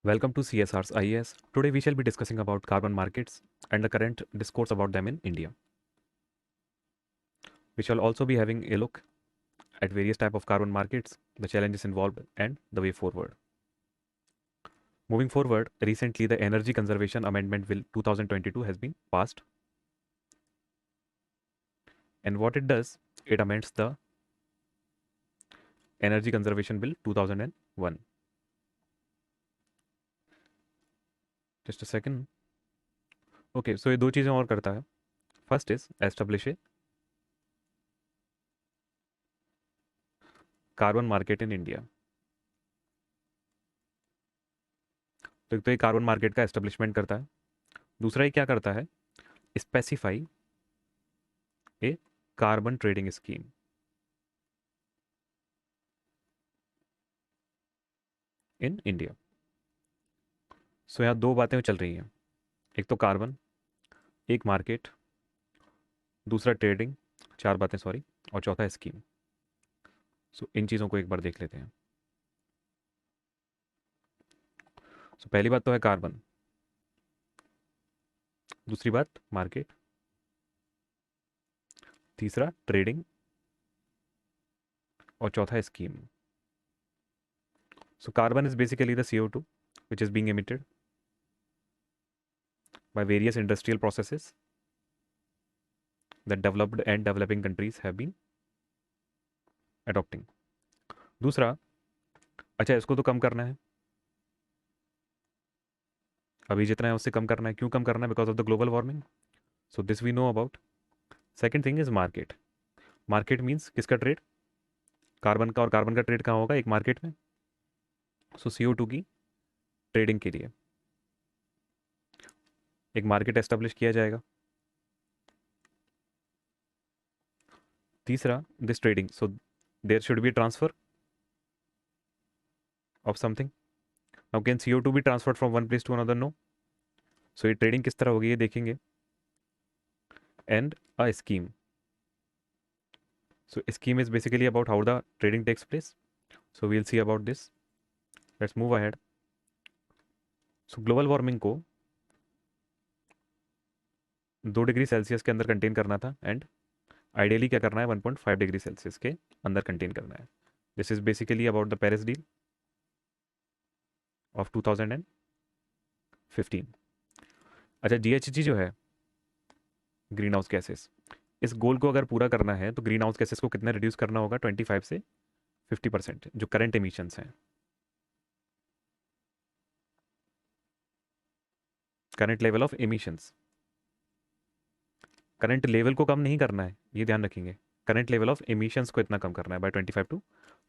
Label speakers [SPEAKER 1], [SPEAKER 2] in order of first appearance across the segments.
[SPEAKER 1] Welcome to CSR's IES. Today we shall be discussing about carbon markets and the current discourse about them in India. We shall also be having a look at various type of carbon markets, the challenges involved and the way forward. Moving forward, recently the Energy Conservation Amendment Bill 2022 has been passed. And what it does, it amends the Energy Conservation Bill 2001. Just a second. Okay, so ये दो चीज़ें और करता है. First is establish a carbon market in India. तो एक तो ये कार्बन मार्केट का एस्टेब्लिशमेंट करता है. दूसरा ये क्या करता है, specify a carbon trading scheme in India. So यहाँ दो बातें चल रही हैं, एक तो कार्बन, एक मार्केट, दूसरा ट्रेडिंग, चार बातें सॉरी, और चौथा स्कीम. सो इन चीज़ों को एक बार देख लेते हैं. सो पहली बात तो है कार्बन, दूसरी बात मार्केट, तीसरा ट्रेडिंग और चौथा scheme. So carbon is basically the CO2 which is being emitted by various industrial processes that developed and developing countries have been adopting. दूसरा, अच्छा इसको तो कम करना है, अभी जितना है उससे कम करना है. क्यों कम करना है? Because of the global warming. So this we know about. Second thing is market. Market means किसका ट्रेड? कार्बन का. और कार्बन का ट्रेड कहाँ होगा? एक मार्केट में. सो CO2 की ट्रेडिंग के लिए एक मार्केट एस्टेब्लिश किया जाएगा. तीसरा, this trading, so there should be transfer of something. Now can CO2 be transferred from one place to another? No. So ये ट्रेडिंग किस तरह होगी ये देखेंगे. And a scheme. So scheme is basically about how the trading takes place. So we'll see about this. Let's move ahead. So global warming को 2 degree Celsius के अंदर contain करना था, एंड आइडियली क्या करना है, 1.5 डिग्री सेल्सियस के अंदर कंटेन करना है. This is basically about the Paris deal of 2015. अच्छा, GHG जो है, ग्रीन हाउस गैसेस, इस गोल को अगर पूरा करना है तो ग्रीन हाउस गैसेस को कितना रिड्यूस करना होगा? 25 से 50% जो करंट एमिशंस हैं, current level of emissions. Current level को कम नहीं करना है, ये ध्यान रखेंगे. करंट लेवल ऑफ एमिशंस को इतना कम करना है, बाय 25 to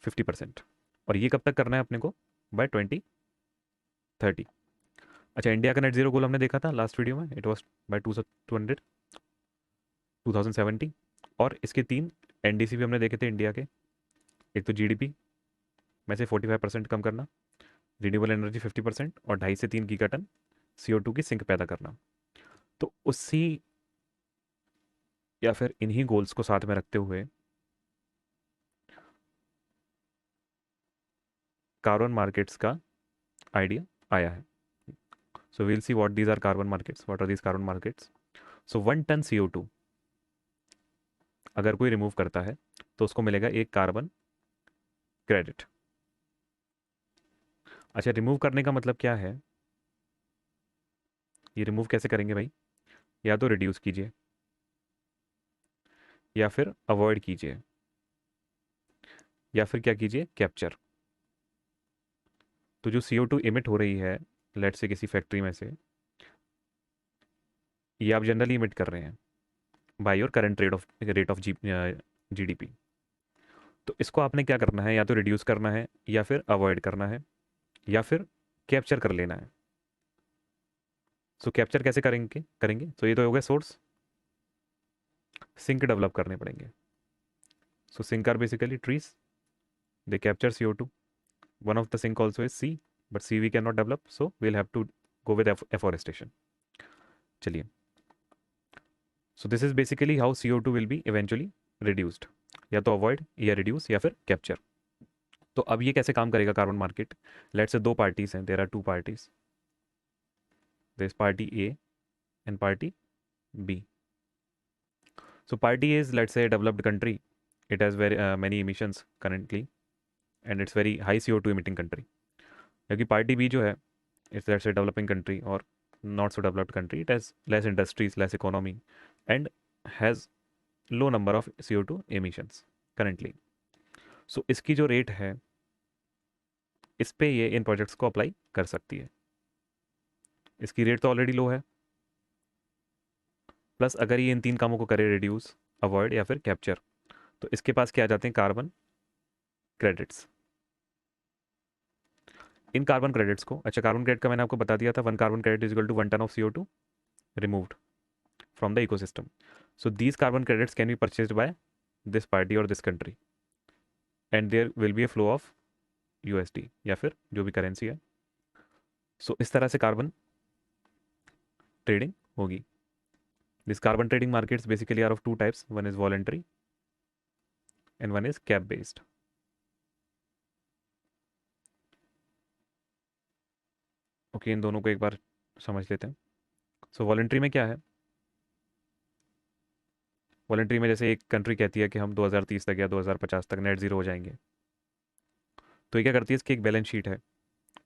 [SPEAKER 1] 50%. और ये कब तक करना है अपने को? बाय 2030. अच्छा, इंडिया का नेट जीरो गोल हमने देखा था लास्ट वीडियो में, इट वॉज बाय 2070. और इसके 3 NDC भी हमने देखे थे इंडिया के. एक तो GDP में से 45% कम करना, रिन्यूएबल एनर्जी 50%, और 2.5 से 3 गीगाटन CO2 की सिंक पैदा करना. तो उसी या फिर इन्हीं गोल्स को साथ में रखते हुए कार्बन मार्केट्स का आइडिया आया है. So we'll see what these are carbon markets. What are these carbon markets? So 1 ton CO2 अगर कोई रिमूव करता है तो उसको मिलेगा एक कार्बन क्रेडिट. अच्छा, रिमूव करने का मतलब क्या है? ये रिमूव कैसे करेंगे भाई? या तो रिड्यूस कीजिए, या फिर अवॉइड कीजिए, या फिर क्या कीजिए, कैप्चर. तो जो CO2 इमिट हो रही है, लेट से किसी फैक्ट्री में से, ये आप जनरली इमिट कर रहे हैं by your current rate of GDP. तो इसको आपने क्या करना है? या तो रिड्यूस करना है, या फिर अवॉइड करना है, या फिर कैप्चर कर लेना है. सो कैप्चर कैसे करेंगे करेंगे तो ये तो हो गया सोर्स. सिंक डेवलप करने पड़ेंगे. So sink are basically trees, they capture CO2. One of the sink also is sea, but sea we can not develop, so we'll have to go with afforestation. चलिए, so this is basically how CO2 will be eventually reduced. या तो avoid, या reduce, या फिर capture. तो अब ये कैसे काम करेगा कार्बन मार्केट? लेट्स से दो पार्टीज हैं, there are two parties, this party A and party B. So party is, let's say, a developed country. It has very many emissions currently, and it's very high CO2 emitting country. क्योंकि party B जो है, it's let's say developing country or not so developed country. It has less industries, less economy, and has low number of CO2 emissions currently. So इसकी जो rate है, इस पे ये इन projects को अप्लाई कर सकती है. इसकी रेट तो ऑलरेडी लो है, प्लस अगर ये इन तीन कामों को करे, रिड्यूस, अवॉइड या फिर कैप्चर, तो इसके पास क्या आ जाते हैं? Carbon credits. इन कार्बन क्रेडिट्स को, अच्छा कार्बन क्रेडिट का मैंने आपको बता दिया था, 1 carbon credit is equal to 1 ton of CO2 removed from the ecosystem. So these carbon credits can be purchased by this party or this country, and there will be a flow of USD या फिर जो भी currency है. So इस तरह से carbon trading होगी. This carbon trading markets basically are of two types. One is voluntary and one is cap based. Okay, इन दोनों को एक बार समझ लेते हैं. सो वॉलंटरी में क्या है? वॉलंटरी में जैसे एक कंट्री कहती है कि हम 2030 तक या 2050 तक नेट ज़ीरो हो जाएंगे, तो ये क्या करती है? इसकी एक बैलेंस शीट है.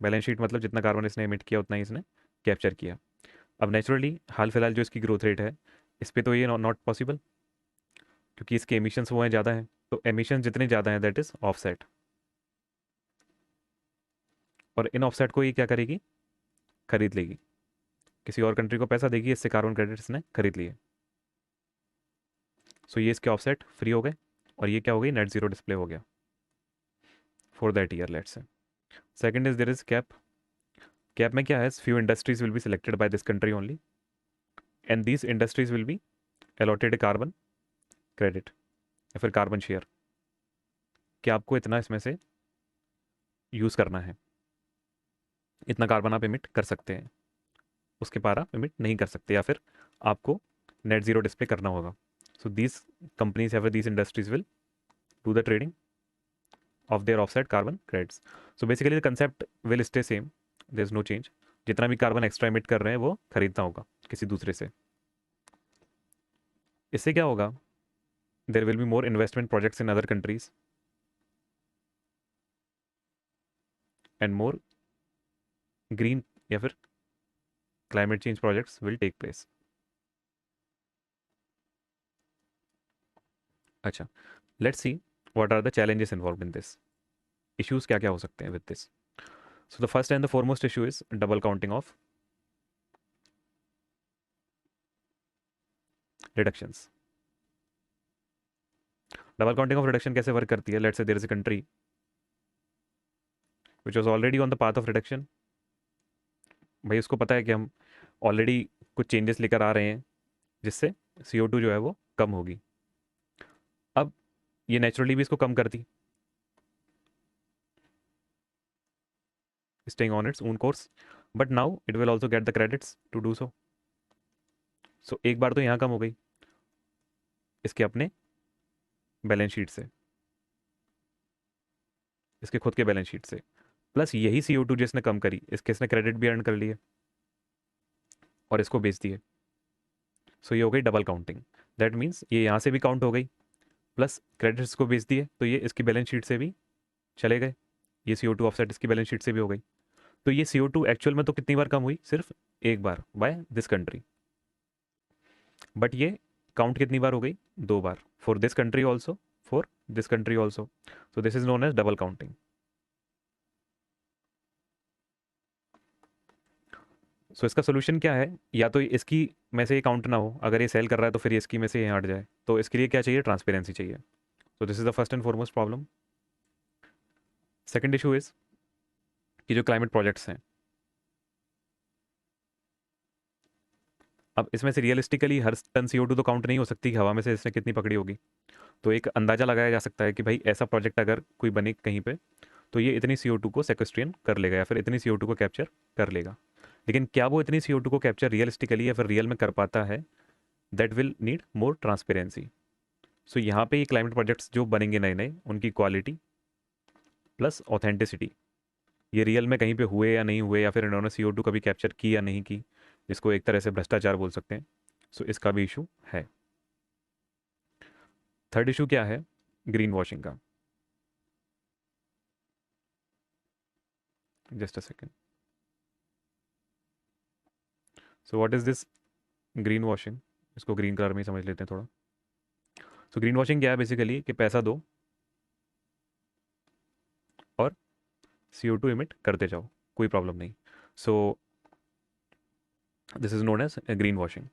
[SPEAKER 1] बैलेंस शीट मतलब जितना कार्बन इसने एमिट किया उतना ही इसने कैप्चर किया. अब नेचुरली हाल फिलहाल जो इसकी ग्रोथ रेट है, इस पर तो ये नॉट पॉसिबल, क्योंकि इसके एमिशंस वो हैं ज़्यादा हैं. तो एमिशन जितने ज़्यादा हैं, दैट इज़ ऑफसेट. और इन ऑफसेट को ये क्या करेगी? खरीद लेगी, किसी और कंट्री को पैसा देगी, इससे कार्बन क्रेडिट्स ने खरीद लिए. सो ये इसके ऑफसेट फ्री हो गए, और ये क्या हो गई? नेट जीरो डिस्प्ले हो गया for that year, let's say. Second is there is cap. Cap में क्या है? Few industries will be selected by this country only, and these industries will be allotted carbon credit या फिर carbon share, कि आपको इतना इसमें से यूज़ करना है, इतना कार्बन आप इमिट कर सकते हैं, उसके पार आप इमिट नहीं कर सकते, या फिर आपको नेट जीरो डिस्प्ले करना होगा. सो दीज कंपनीज या फिर these industries will do the trading of their offset carbon credits. So basically the concept will stay same, there is no change. जितना भी कार्बन एक्स्ट्रा इमिट कर रहे हैं वो खरीदना होगा किसी दूसरे से. इससे क्या होगा? There will be more investment projects in other countries and more green या फिर climate change projects will take place. अच्छा, let's see what are the challenges involve in this. Issues क्या क्या हो सकते हैं with this? So the first and the foremost issue is double counting of reductions. Double counting of reduction कैसे work करती है? Let's say there is a country which was already on the path of reduction. भाई उसको पता है कि हम already कुछ चेंजेस लेकर आ रहे हैं जिससे CO2 जो है वो कम होगी. अब ये नेचुरली भी इसको कम करती, staying on its own course, but now it will also get the credits to do so. So एक बार तो यहाँ कम हो गई इसके अपने बैलेंस शीट से, इसके खुद के बैलेंस शीट से, प्लस यही CO2 जिसने कम करी, इसके इसने क्रेडिट भी अर्न कर लिए और इसको बेच दिए. सो ये हो गई डबल काउंटिंग. दैट मीन्स ये यहाँ से भी काउंट हो गई, प्लस क्रेडिट्स को बेच दिए, तो ये इसकी बैलेंस शीट से भी चले गए. ये CO2 ऑफसेट इसकी बैलेंस शीट से भी हो गई. तो ये CO2 एक्चुअल में तो कितनी बार कम हुई? सिर्फ एक बार, बाय दिस कंट्री. बट ये काउंट कितनी बार हो गई? 2 बार, for this country also, for this country also. So this is known as double counting. So इसका सोल्यूशन क्या है? या तो इसकी में से ये काउंट ना हो, अगर ये सेल कर रहा है तो फिर इसकी में से ये हट जाए. तो इसके लिए क्या चाहिए? ट्रांसपेरेंसी चाहिए. सो this is the first and foremost problem. Second issue is कि जो क्लाइमेट प्रोजेक्ट्स हैं, अब इसमें से रियलिस्टिकली हर टन CO2 तो काउंट नहीं हो सकती कि हवा में से इसने कितनी पकड़ी होगी. तो एक अंदाज़ा लगाया जा सकता है कि भाई ऐसा प्रोजेक्ट अगर कोई बने कहीं पे, तो ये इतनी CO2 को सेक्वेस्ट्रियन कर लेगा या फिर इतनी CO2 को कैप्चर कर लेगा. लेकिन क्या वो इतनी CO2 को कैप्चर रियलिस्टिकली या फिर रियल में कर पाता है? That will need more transparency. So यहाँ पे ये क्लाइमेट प्रोजेक्ट्स जो बनेंगे नए नए, उनकी क्वालिटी प्लस ऑथेंटिसिटी, ये रियल में कहीं पे हुए या नहीं हुए, या फिर इन्होंने CO2 कभी कैप्चर की या नहीं की, जिसको एक तरह से भ्रष्टाचार बोल सकते हैं। सो इसका भी इशू है। थर्ड इशू क्या है? ग्रीन वॉशिंग का। Just a second. So what is this green washing? इसको ग्रीन कलर में ही समझ लेते हैं थोड़ा। सो ग्रीन वॉशिंग क्या है? बेसिकली कि पैसा दो और CO2 इमिट करते जाओ, कोई प्रॉब्लम नहीं। So this is known as green washing.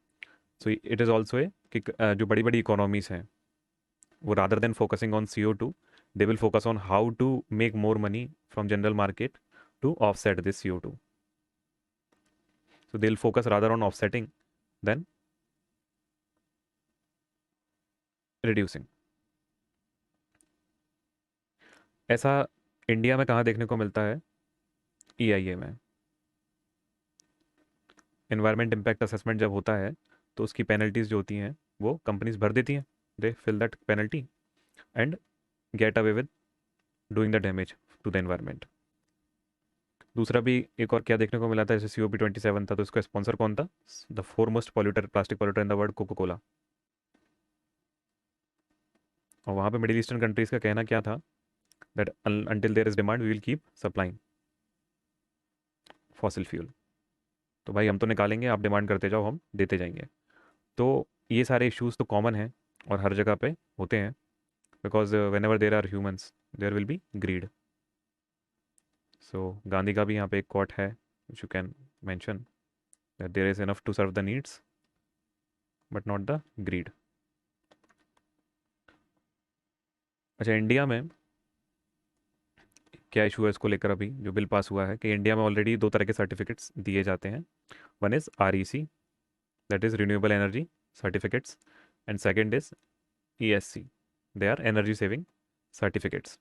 [SPEAKER 1] So it is also a कि जो बड़ी बड़ी इकोनॉमीज हैं, वो rather than focusing on CO2, they will focus on how to make more money from general market to offset this CO2. So they'll focus rather on offsetting than reducing. ऐसा India में कहाँ देखने को मिलता है? EIA में। Environment impact assessment जब होता है तो उसकी पेनल्टीज जो होती हैं वो कंपनीज भर देती हैं, they fill that penalty and get away with doing the damage to the environment. दूसरा भी एक और क्या देखने को मिला था, जैसे COP27 था, तो इसका स्पॉन्सर कौन था? The foremost polluter, plastic polluter in the world, Coca Cola. और वहाँ पे मिडिल ईस्टर्न कंट्रीज़ का कहना क्या था? That until there is demand we will keep supplying fossil fuel. तो भाई हम तो निकालेंगे, आप डिमांड करते जाओ, हम देते जाएंगे। तो ये सारे इश्यूज तो कॉमन हैं और हर जगह पे होते हैं, because whenever there are humans there will be greed. So Gandhi का भी यहाँ पे एक कोट है which you can mention, that there is enough to serve the needs but not the greed. अच्छा, इंडिया में क्या इशू है इसको लेकर? अभी जो बिल पास हुआ है कि इंडिया में ऑलरेडी दो तरह के सर्टिफिकेट्स दिए जाते हैं। One is REC, that is renewable energy certificates, and second is ESC, they are energy saving certificates.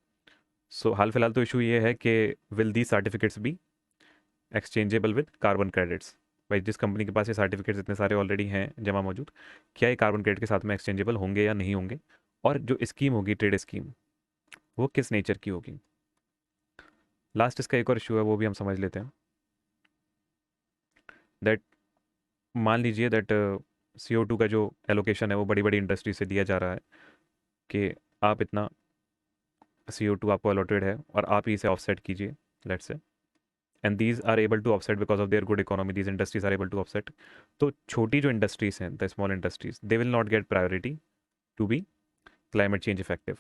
[SPEAKER 1] So हाल फिलहाल तो इशू ये है कि will the certificates be exchangeable with carbon credits? भाई जिस कंपनी के पास ये सर्टिफिकेट्स इतने सारे ऑलरेडी हैं जमा मौजूद, क्या ये कार्बन क्रेडिट के साथ में एक्सचेंजेबल होंगे या नहीं होंगे? और जो स्कीम होगी, ट्रेड स्कीम, वो किस नेचर की होगी? लास्ट इसका एक और इशू है, वो भी हम समझ लेते हैं। दैट मान लीजिए दैट CO2 का जो एलोकेशन है वो बड़ी बड़ी इंडस्ट्री से दिया जा रहा है कि आप इतना CO2 आपको अलॉटेड है और आप ही इसे ऑफसेट कीजिए, let's say, and these are able to offset because of their good economy, these industries are able to offset. तो छोटी जो इंडस्ट्रीज हैं, the small industries, they will not get priority to be climate change effective.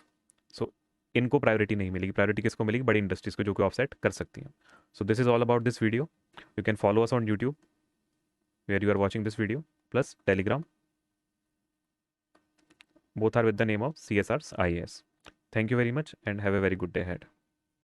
[SPEAKER 1] So इनको priority नहीं मिलेगी, priority किसको मिलेगी? बड़ी इंडस्ट्रीज को, जो कि ऑफसेट कर सकती हैं। सो this is all about this video. You can follow us on YouTube where you are watching this video, plus Telegram. Both are with the name of CSR's IAS. Thank you very much and have a very good day ahead.